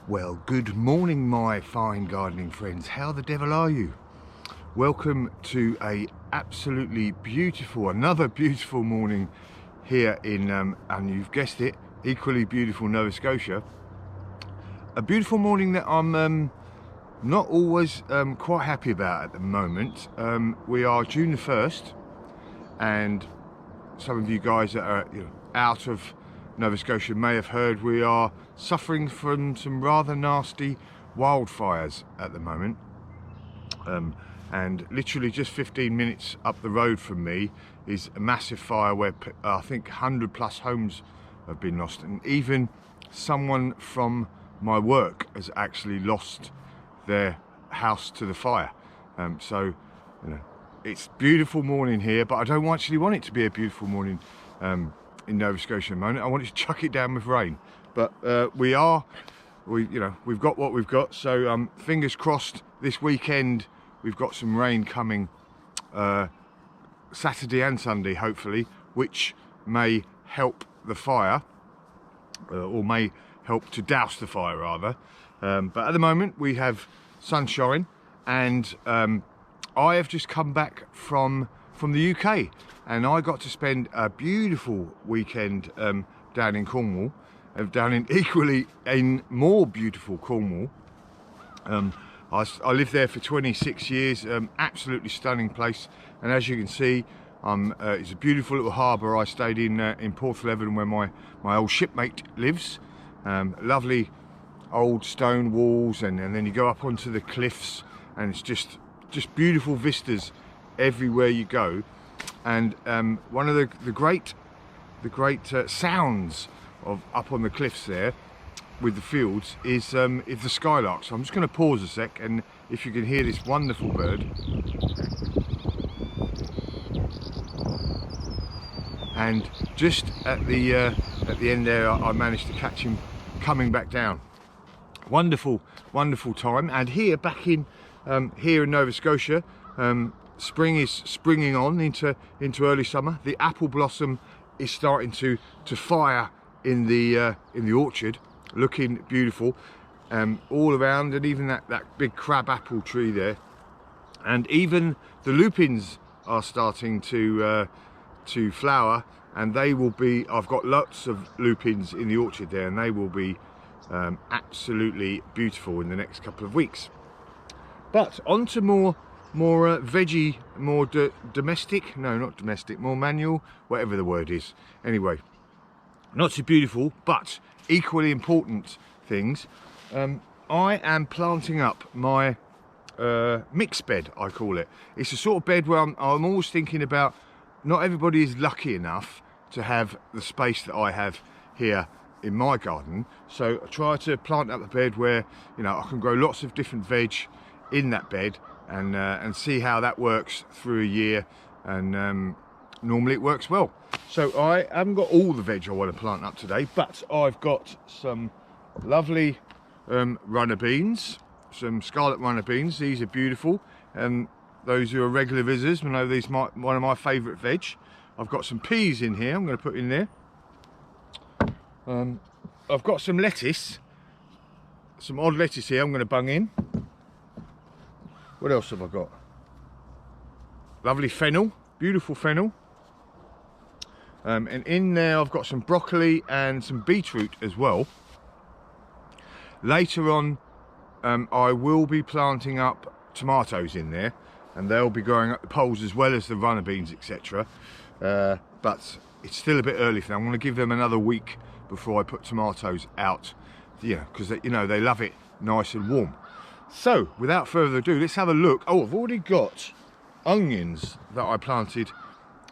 Well, good morning, my fine gardening friends. How the devil are you? Welcome to another beautiful morning here in, and you've guessed it, equally beautiful Nova Scotia. A beautiful morning that I'm not always quite happy about at the moment. We are June the 1st, and some of you guys that are out of Nova Scotia may have heard we are suffering from some rather nasty wildfires at the moment, and literally just 15 minutes up the road from me is a massive fire where I think 100+ homes have been lost, and even someone from my work has actually lost their house to the fire. So it's beautiful morning here, but I don't actually want it to be a beautiful morning in Nova Scotia at the moment. I want it to chuck it down with rain, but we've got what we've got. So fingers crossed this weekend we've got some rain coming Saturday and Sunday hopefully, which may help the fire, or may help to douse the fire rather. But at the moment we have sunshine, and I have just come back from the UK, and I got to spend a beautiful weekend down in Cornwall, down in equally a more beautiful Cornwall. I lived there for 26 years, absolutely stunning place, and as you can see, it's a beautiful little harbour. I stayed in Porthleven where my old shipmate lives. Lovely old stone walls, and then you go up onto the cliffs, and it's just beautiful vistas everywhere you go. And one of the great sounds of up on the cliffs there with the fields is the skylark. So I'm just going to pause a sec, and if you can hear this wonderful bird, and just at the end there I managed to catch him coming back down. Wonderful time. And here back in here in Nova Scotia, spring is springing on into early summer. The apple blossom is starting to fire in the orchard, looking beautiful all around, and even that big crab apple tree there, and even the lupins are starting to flower, and they will be, I've got lots of lupins in the orchard there, and they will be absolutely beautiful in the next couple of weeks. But on to more veggie, more domestic, no, not domestic, more manual, whatever the word is. Anyway, not so beautiful, but equally important things. I am planting up my mixed bed, I call it. It's a sort of bed where I'm always thinking about, not everybody is lucky enough to have the space that I have here in my garden. So I try to plant up a bed where I can grow lots of different veg in that bed, and see how that works through a year, and normally it works well. So I haven't got all the veg I want to plant up today, but I've got some lovely runner beans, some scarlet runner beans. These are beautiful, and those who are regular visitors will know these are one of my favourite veg. I've got some peas in here I'm going to put in there. I've got some lettuce, some odd lettuce here I'm going to bung in. What else have I got? Lovely fennel, beautiful fennel. And in there I've got some broccoli and some beetroot as well. Later on I will be planting up tomatoes in there, and they'll be growing up the poles as well as the runner beans, etc. But it's still a bit early for them. I'm going to give them another week before I put tomatoes out, because they love it nice and warm. So without further ado, let's have a look. Oh, I've already got onions that I planted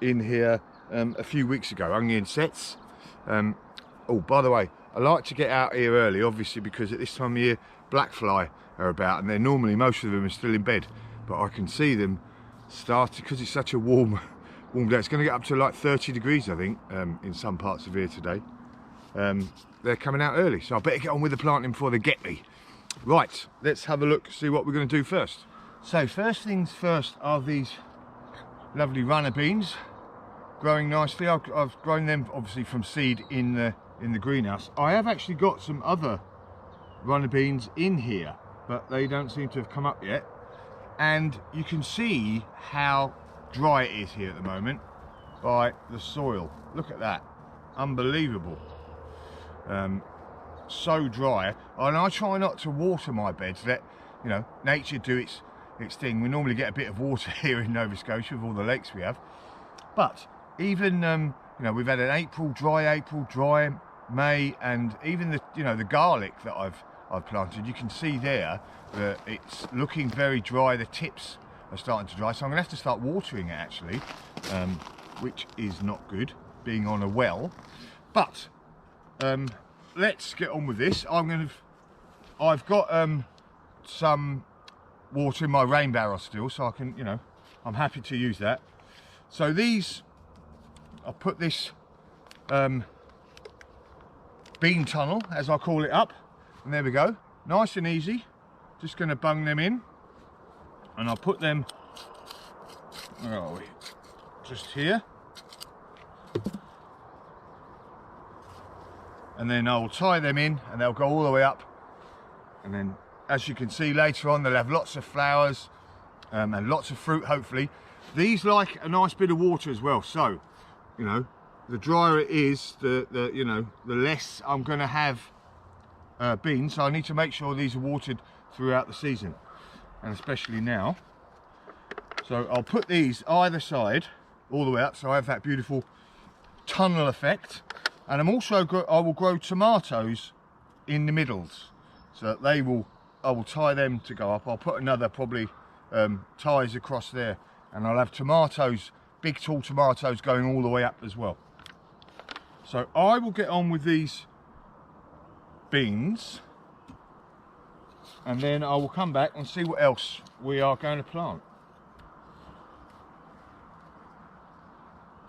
in here a few weeks ago, onion sets. Oh, by the way, I like to get out here early, obviously, because at this time of year black fly are about, and they're normally, most of them are still in bed, but I can see them starting, because it's such a warm day. It's going to get up to like 30 degrees I think in some parts of here today. They're coming out early, so I better get on with the planting before they get me. Right, let's have a look, see what we're going to do first. So first things first are these lovely runner beans, growing nicely. I've grown them obviously from seed in the greenhouse. I have actually got some other runner beans in here, but they don't seem to have come up yet. And you can see how dry it is here at the moment by the soil. Look at that, unbelievable. So dry, and I try not to water my beds, let nature do its thing. We normally get a bit of water here in Nova Scotia with all the lakes we have, but even we've had an dry May, and even the garlic that I've planted, you can see there that it's looking very dry. The tips are starting to dry, so I'm gonna have to start watering it actually, which is not good being on a well. But let's get on with this. I've got some water in my rain barrel still, so I can, I'm happy to use that. So I'll put this bean tunnel, as I call it, up, and there we go, nice and easy. Just going to bung them in, and I'll put them, where are we, just here, and then I'll tie them in, and they'll go all the way up, and then as you can see later on, they'll have lots of flowers and lots of fruit, hopefully. These like a nice bit of water as well, so the drier it is, the less I'm going to have beans. So I need to make sure these are watered throughout the season, and especially now. So I'll put these either side all the way up, so I have that beautiful tunnel effect. And I will grow tomatoes in the middles, so that I will tie them to go up. I'll put another probably ties across there, and I'll have tomatoes, big tall tomatoes, going all the way up as well. So I will get on with these beans, and then I will come back and see what else we are going to plant.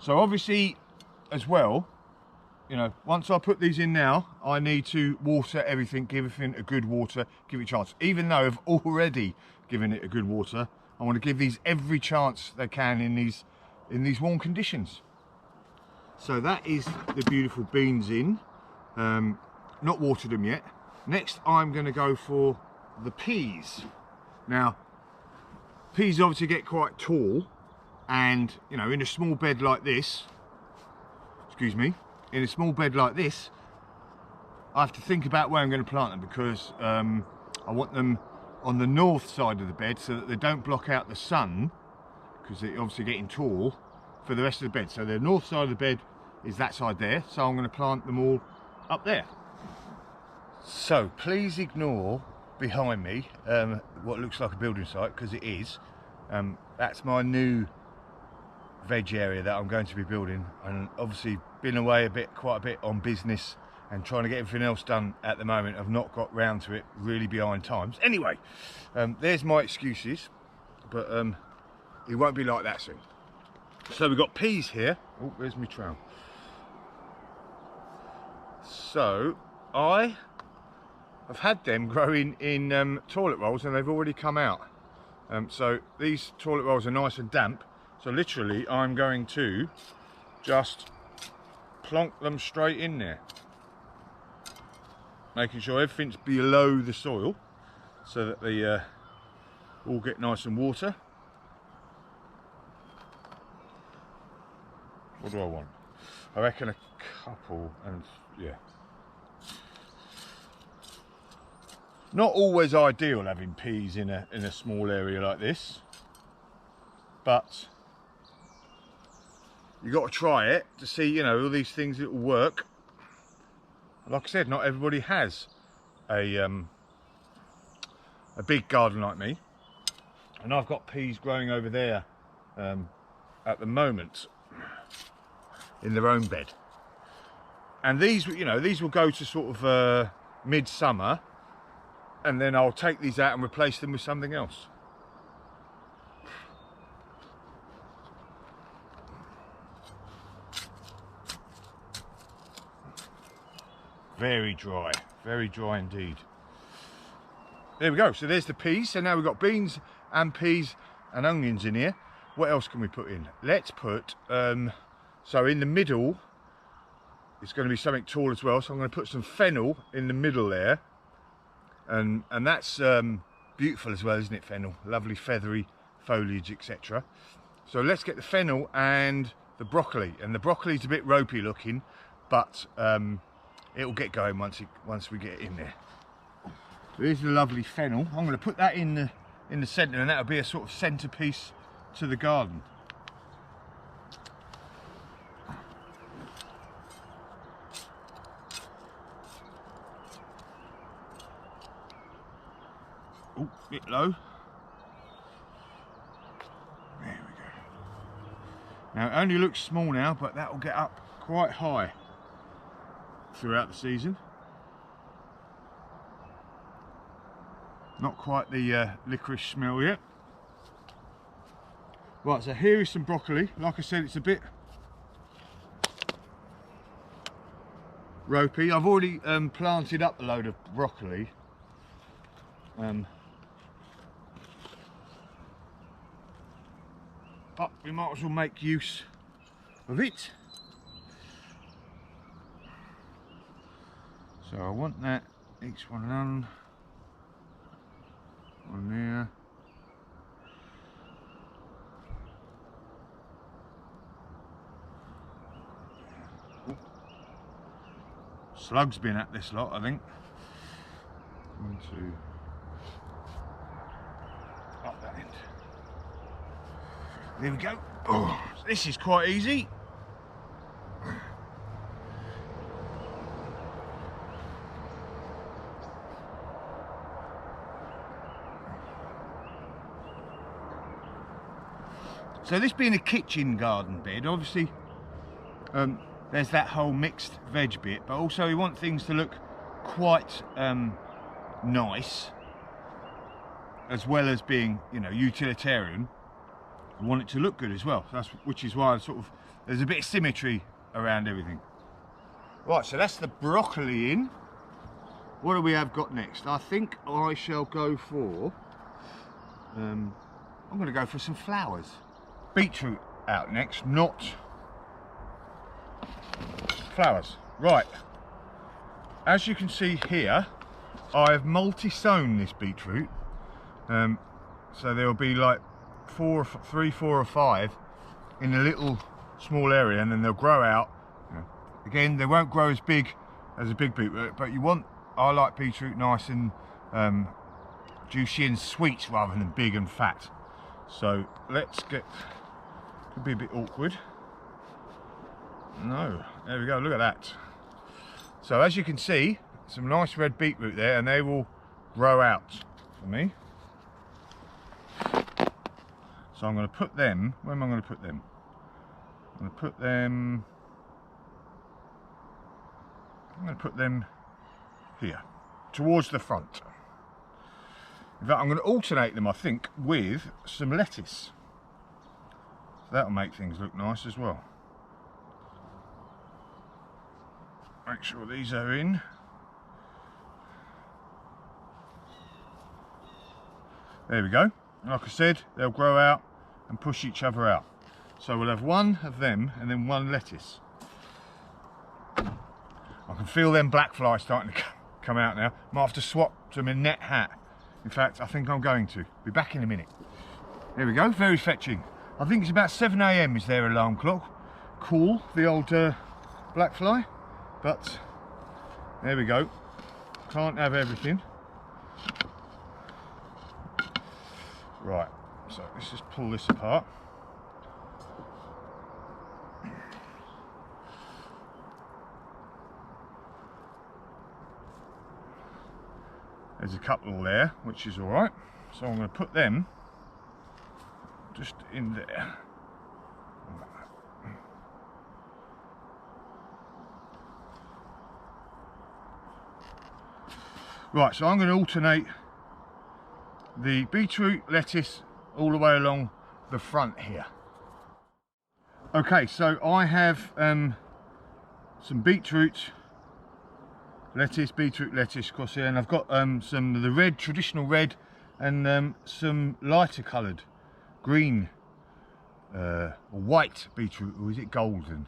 So obviously as well, once I put these in now, I need to water everything, give everything a good water, give it a chance. Even though I've already given it a good water, I want to give these every chance they can in these warm conditions. So that is the beautiful beans in, not watered them yet. Next I'm going to go for the peas. Now peas obviously get quite tall, and in a small bed like this, in a small bed like this, I have to think about where I'm going to plant them, because I want them on the north side of the bed so that they don't block out the sun, because they're obviously getting tall for the rest of the bed. So the north side of the bed is that side there, so I'm going to plant them all up there. So please ignore behind me what looks like a building site, because it is. That's my new veg area that I'm going to be building, and obviously been away quite a bit on business and trying to get everything else done at the moment. I've not got round to it, really behind times. Anyway, there's my excuses, but it won't be like that soon. So we've got peas here. Oh, there's my trowel. So I have had them growing in toilet rolls, and they've already come out. So these toilet rolls are nice and damp, so literally I'm going to just plonk them straight in there, making sure everything's below the soil so that they all get nice and water. What do I want? I reckon a couple, and yeah. Not always ideal having peas in a small area like this, but you got to try it to see, all these things that will work. Like I said, not everybody has a big garden like me, and I've got peas growing over there at the moment in their own bed. And these, these will go to sort of midsummer, and then I'll take these out and replace them with something else. Very dry indeed. There we go, so there's the peas. So now we've got beans and peas and onions in here. What else can we put in? Let's put, so in the middle, it's going to be something tall as well, so I'm going to put some fennel in the middle there. and that's beautiful as well, isn't it? Fennel, lovely feathery foliage, etc. So let's get the fennel and the broccoli, and the broccoli's a bit ropey looking, but it'll get going once we get it in there. So here's the lovely fennel. I'm going to put that in the centre, and that'll be a sort of centrepiece to the garden. Oh, bit low. There we go. Now it only looks small now, but that will get up quite high throughout the season. Not quite the licorice smell yet. Right, so here is some broccoli. Like I said, it's a bit ropey. I've already planted up a load of broccoli. But we might as well make use of it. So I want that, each one on there. Slug's been at this lot, I think. 1, 2. Up that end. There we go. Oh, this is quite easy. So this being a kitchen garden bed, obviously there's that whole mixed veg bit, but also we want things to look quite nice, as well as being, you know, utilitarian. We want it to look good as well. Which is why there's a bit of symmetry around everything. Right, so that's the broccoli in. What do we have got next? I think I shall go for, I'm going to go for some flowers. Beetroot out next, not flowers. Right, as you can see here, I've multi-sown this beetroot. So there will be like 3, 4 or 5 in a little small area, and then they'll grow out. Again, they won't grow as big as a big beetroot, but I like beetroot nice and juicy and sweet rather than big and fat. So let's get, could be a bit awkward. No, there we go, look at that. So as you can see, some nice red beetroot there, and they will grow out for me. So I'm going to put them, where am I going to put them? I'm going to put them here, towards the front. In fact, I'm going to alternate them, I think, with some lettuce. So that'll make things look nice as well. Make sure these are in. There we go. Like I said, they'll grow out and push each other out. So we'll have one of them and then one lettuce. I can feel them black flies starting to come out now. Might have to swap to my net hat. In fact, I think I'm going to. Be back in a minute. There we go, very fetching. I think it's about 7 AM is their alarm clock. Cool, the old black fly. But there we go. Can't have everything. Right, so let's just pull this apart. There's a couple there, which is all right. So I'm going to put them just in there. Right, so I'm going to alternate the beetroot, lettuce all the way along the front here. Okay, so I have some beetroot, lettuce across here, and I've got some of the red, traditional red, and some lighter coloured green or white beetroot, or is it golden?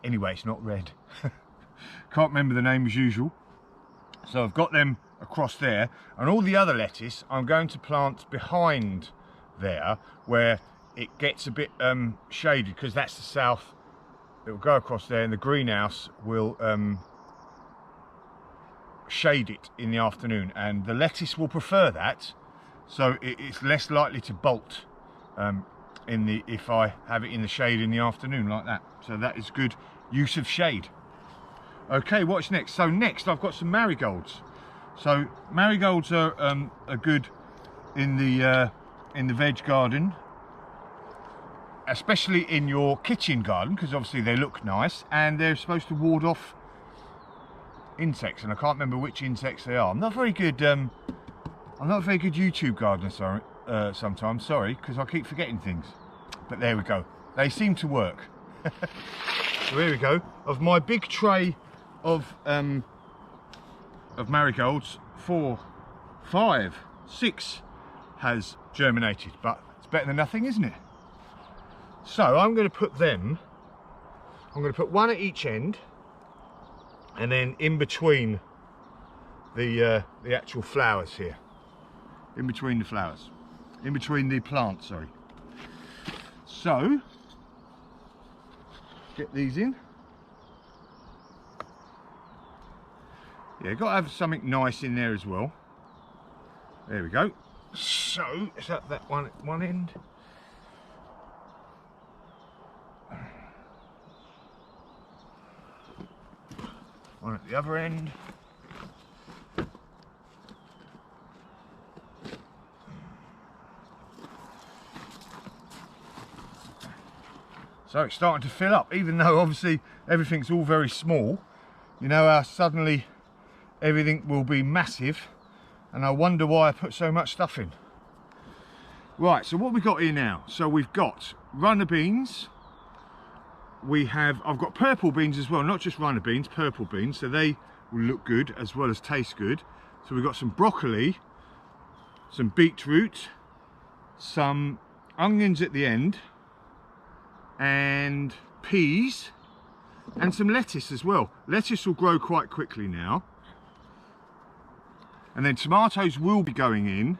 Anyway, it's not red. Can't remember the name as usual. So I've got them across there, and all the other lettuce I'm going to plant behind there where it gets a bit shaded, because that's the south. It will go across there, and the greenhouse will shade it in the afternoon, and the lettuce will prefer that, so it's less likely to bolt if I have it in the shade in the afternoon like that. So that is good use of shade. Okay, what's next? So next I've got some marigolds. So marigolds are good in the veg garden, especially in your kitchen garden, because obviously they look nice and they're supposed to ward off insects, and I can't remember which insects they are. I'm not very good YouTube gardener, sorry, sometimes, sorry, because I keep forgetting things. But there we go. They seem to work. So here we go. Of my big tray of marigolds, 4, 5, 6 has germinated, but it's better than nothing, isn't it? So I'm going to put them, I'm going to put one at each end, and then in between the actual flowers here, in between the flowers, in between the plants, sorry. So get these in. Yeah, got to have something nice in there as well. There we go. So let's have that one at one end. One at the other end. So it's starting to fill up, even though obviously everything's all very small. You know how suddenly everything will be massive, and I wonder why I put so much stuff in. Right, so what we got here now? So we've got runner beans. I've got purple beans as well, not just runner beans, purple beans, so they will look good as well as taste good. So we've got some broccoli, some beetroot, some onions at the end, and peas, and some lettuce as well. Lettuce will grow quite quickly now. And then tomatoes will be going in.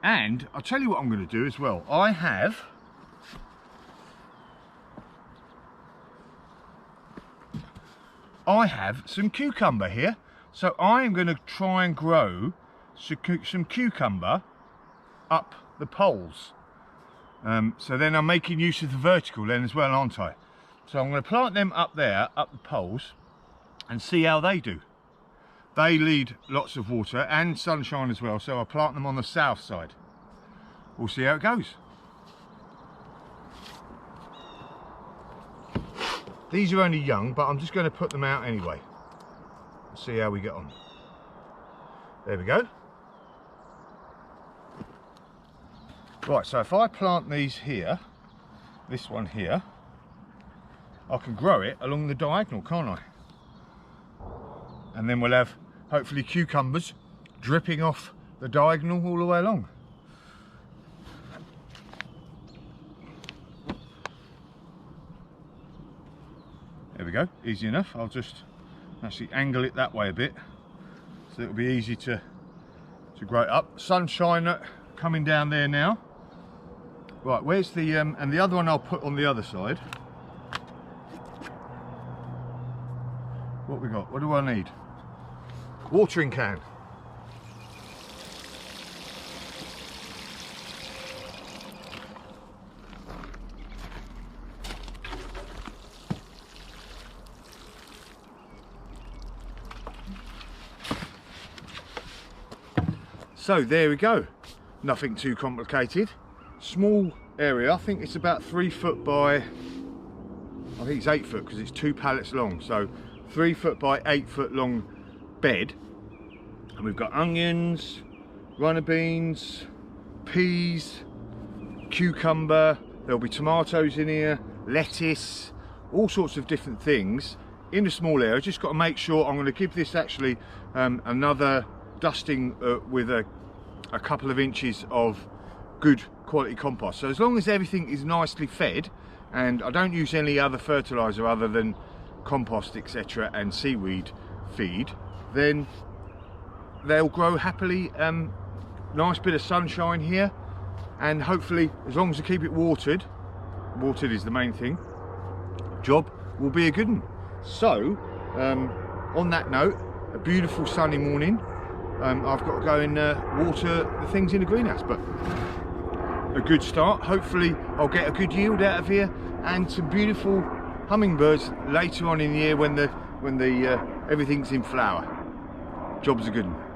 And I'll tell you what I'm going to do as well. I have some cucumber here, so I am going to try and grow some cucumber up the poles. So then I'm making use of the vertical then as well, aren't I? So I'm going to plant them up there, up the poles, and see how they do. They need lots of water and sunshine as well, so I'll plant them on the south side. We'll see how it goes. These are only young, but I'm just going to put them out anyway. See how we get on. There we go. Right, so if I plant these here, this one here, I can grow it along the diagonal, can't I? And then we'll have, hopefully, cucumbers dripping off the diagonal all the way along. There we go, easy enough. I'll just actually angle it that way a bit, so it'll be easy to grow it up. Sunshine coming down there now. Right, where's the, and the other one I'll put on the other side. What we got? What do I need? Watering can. So there we go. Nothing too complicated. Small area. I think it's about 3 foot by, I think it's 8 foot because it's 2 pallets long. So 3 foot by 8 foot long bed. And we've got onions, runner beans, peas, cucumber, there'll be tomatoes in here, lettuce, all sorts of different things in a small area. Just got to make sure. I'm going to give this actually another dusting with a couple of inches of good quality compost. So as long as everything is nicely fed, and I don't use any other fertilizer other than compost, etc., and seaweed feed, then they'll grow happily. Nice bit of sunshine here, and hopefully as long as I keep it watered is the main thing, job will be a good one. So on that note, a beautiful sunny morning. I've got to go and water the things in the greenhouse, but a good start. Hopefully I'll get a good yield out of here and some beautiful hummingbirds later on in the year when the everything's in flower. Job's a good one.